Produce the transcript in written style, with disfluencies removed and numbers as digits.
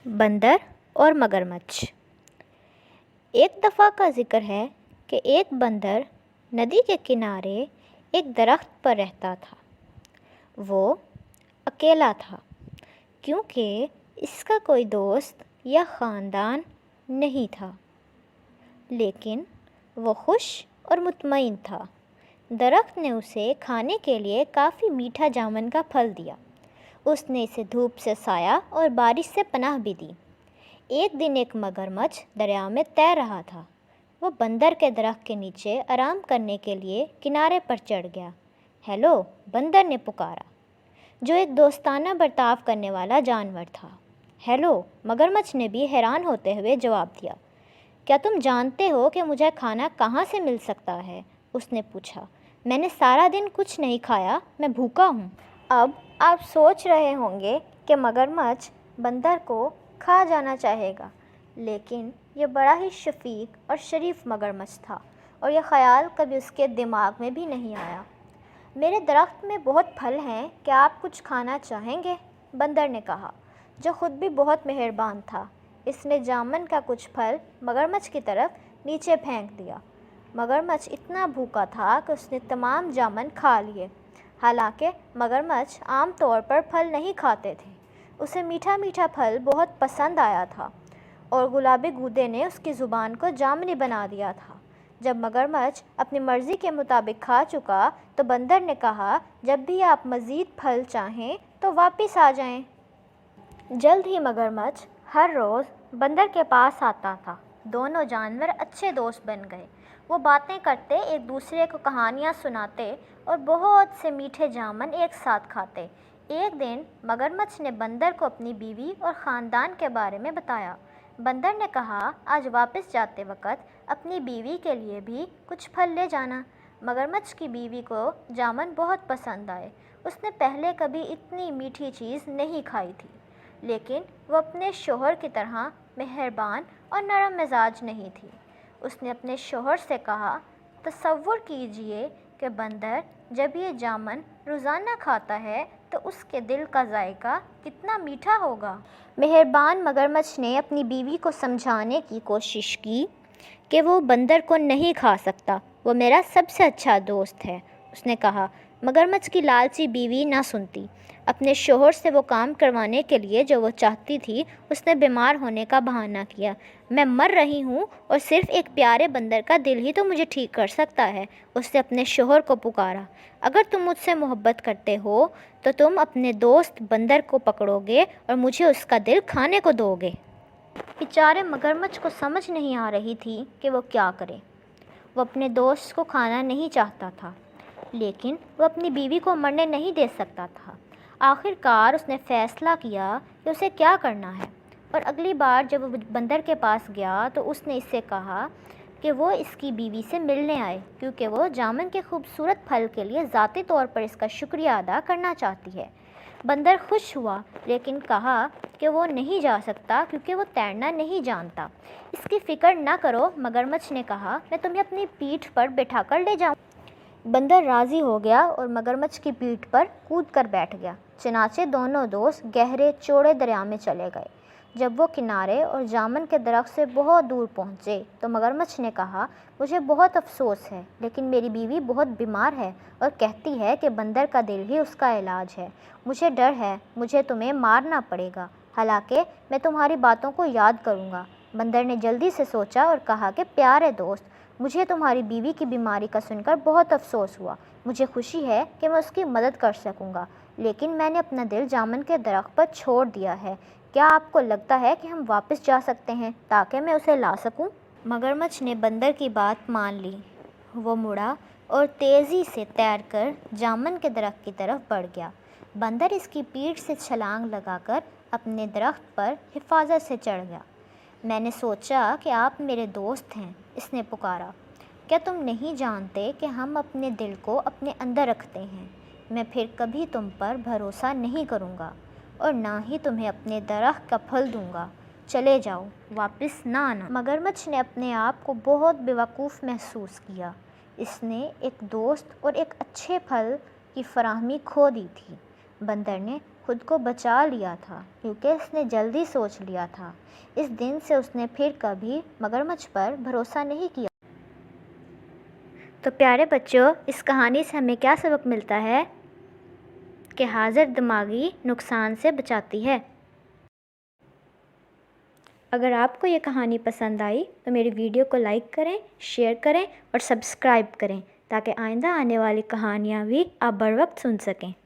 بندر اور مگرمچھ۔ ایک دفعہ کا ذکر ہے کہ ایک بندر ندی کے کنارے ایک درخت پر رہتا تھا۔ وہ اکیلا تھا کیونکہ اس کا کوئی دوست یا خاندان نہیں تھا، لیکن وہ خوش اور مطمئن تھا۔ درخت نے اسے کھانے کے لیے کافی میٹھا جامن کا پھل دیا۔ اس نے اسے دھوپ سے سایہ اور بارش سے پناہ بھی دی۔ ایک دن ایک مگرمچھ دریا میں تیر رہا تھا۔ وہ بندر کے درخت کے نیچے آرام کرنے کے لیے کنارے پر چڑھ گیا۔ ہیلو، بندر نے پکارا، جو ایک دوستانہ برتاؤ کرنے والا جانور تھا۔ ہیلو، مگرمچھ نے بھی حیران ہوتے ہوئے جواب دیا۔ کیا تم جانتے ہو کہ مجھے کھانا کہاں سے مل سکتا ہے؟ اس نے پوچھا۔ میں نے سارا دن کچھ نہیں کھایا، میں بھوکا ہوں۔ اب آپ سوچ رہے ہوں گے کہ مگرمچھ بندر کو کھا جانا چاہے گا، لیکن یہ بڑا ہی شفیق اور شریف مگرمچھ تھا اور یہ خیال کبھی اس کے دماغ میں بھی نہیں آیا۔ میرے درخت میں بہت پھل ہیں، کیا آپ کچھ کھانا چاہیں گے؟ بندر نے کہا، جو خود بھی بہت مہربان تھا۔ اس نے جامن کا کچھ پھل مگرمچھ کی طرف نیچے پھینک دیا۔ مگرمچھ اتنا بھوکا تھا کہ اس نے تمام جامن کھا لیے۔ حالانکہ مگرمچھ عام طور پر پھل نہیں کھاتے تھے، اسے میٹھا میٹھا پھل بہت پسند آیا تھا اور گلابی گودے نے اس کی زبان کو جامنی بنا دیا تھا۔ جب مگرمچھ اپنی مرضی کے مطابق کھا چکا تو بندر نے کہا، جب بھی آپ مزید پھل چاہیں تو واپس آ جائیں۔ جلد ہی مگرمچھ ہر روز بندر کے پاس آتا تھا۔ دونوں جانور اچھے دوست بن گئے۔ وہ باتیں کرتے، ایک دوسرے کو کہانیاں سناتے اور بہت سے میٹھے جامن ایک ساتھ کھاتے۔ ایک دن مگرمچھ نے بندر کو اپنی بیوی اور خاندان کے بارے میں بتایا۔ بندر نے کہا، آج واپس جاتے وقت اپنی بیوی کے لیے بھی کچھ پھل لے جانا۔ مگرمچھ کی بیوی کو جامن بہت پسند آئے۔ اس نے پہلے کبھی اتنی میٹھی چیز نہیں کھائی تھی، لیکن وہ اپنے شوہر کی طرح مہربان اور نرم مزاج نہیں تھی۔ اس نے اپنے شوہر سے کہا، تصور کیجئے کہ بندر جب یہ جامن روزانہ کھاتا ہے تو اس کے دل کا ذائقہ کتنا میٹھا ہوگا۔ مہربان مگرمچھ نے اپنی بیوی کو سمجھانے کی کوشش کی کہ وہ بندر کو نہیں کھا سکتا، وہ میرا سب سے اچھا دوست ہے۔ اس نے کہا۔ مگرمچھ کی لالچی بیوی نہ سنتی۔ اپنے شوہر سے وہ کام کروانے کے لیے جو وہ چاہتی تھی، اس نے بیمار ہونے کا بہانہ کیا۔ میں مر رہی ہوں اور صرف ایک پیارے بندر کا دل ہی تو مجھے ٹھیک کر سکتا ہے۔ اس نے اپنے شوہر کو پکارا، اگر تم مجھ سے محبت کرتے ہو تو تم اپنے دوست بندر کو پکڑو گے اور مجھے اس کا دل کھانے کو دو گے۔ بیچارے مگرمچھ کو سمجھ نہیں آ رہی تھی کہ وہ کیا کرے۔ وہ اپنے دوست کو کھانا نہیں چاہتا تھا، لیکن وہ اپنی بیوی کو مرنے نہیں دے سکتا تھا۔ آخر کار اس نے فیصلہ کیا کہ اسے کیا کرنا ہے، اور اگلی بار جب وہ بندر کے پاس گیا تو اس نے اس سے کہا کہ وہ اس کی بیوی سے ملنے آئے، کیونکہ وہ جامن کے خوبصورت پھل کے لیے ذاتی طور پر اس کا شکریہ ادا کرنا چاہتی ہے۔ بندر خوش ہوا، لیکن کہا کہ وہ نہیں جا سکتا کیونکہ وہ تیرنا نہیں جانتا۔ اس کی فکر نہ کرو، مگرمچھ نے کہا، میں تمہیں اپنی پیٹھ پر بٹھا کر لے جاؤں۔ بندر راضی ہو گیا اور مگرمچھ کی پیٹھ پر کود کر بیٹھ گیا۔ چنانچہ دونوں دوست گہرے چوڑے دریا میں چلے گئے۔ جب وہ کنارے اور جامن کے درخت سے بہت دور پہنچے تو مگرمچھ نے کہا، مجھے بہت افسوس ہے، لیکن میری بیوی بہت بیمار ہے اور کہتی ہے کہ بندر کا دل ہی اس کا علاج ہے۔ مجھے ڈر ہے، مجھے تمہیں مارنا پڑے گا، حالانکہ میں تمہاری باتوں کو یاد کروں گا۔ بندر نے جلدی سے سوچا اور کہا کہ پیارے دوست، مجھے تمہاری بیوی کی بیماری کا سن کر بہت افسوس ہوا۔ مجھے خوشی ہے کہ میں اس کی مدد کر سکوں گا، لیکن میں نے اپنا دل جامن کے درخت پر چھوڑ دیا ہے۔ کیا آپ کو لگتا ہے کہ ہم واپس جا سکتے ہیں تاکہ میں اسے لا سکوں؟ مگرمچھ نے بندر کی بات مان لی۔ وہ مڑا اور تیزی سے تیر کر جامن کے درخت کی طرف بڑھ گیا۔ بندر اس کی پیٹھ سے چھلانگ لگا کر اپنے درخت پر حفاظت سے چڑھ گیا۔ میں نے سوچا کہ آپ میرے دوست ہیں، اس نے پکارا۔ کیا تم نہیں جانتے کہ ہم اپنے دل کو اپنے اندر رکھتے ہیں؟ میں پھر کبھی تم پر بھروسہ نہیں کروں گا اور نہ ہی تمہیں اپنے درخت کا پھل دوں گا۔ چلے جاؤ، واپس نہ آنا۔ مگرمچھ نے اپنے آپ کو بہت بیوقوف محسوس کیا۔ اس نے ایک دوست اور ایک اچھے پھل کی فراہمی کھو دی تھی۔ بندر نے خود کو بچا لیا تھا کیونکہ اس نے جلدی سوچ لیا تھا۔ اس دن سے اس نے پھر کبھی مگرمچھ پر بھروسہ نہیں کیا۔ تو پیارے بچوں، اس کہانی سے ہمیں کیا سبق ملتا ہے کہ حاضر دماغی نقصان سے بچاتی ہے۔ اگر آپ کو یہ کہانی پسند آئی تو میری ویڈیو کو لائک کریں، شیئر کریں اور سبسکرائب کریں تاکہ آئندہ آنے والی کہانیاں بھی آپ بر وقت سن سکیں۔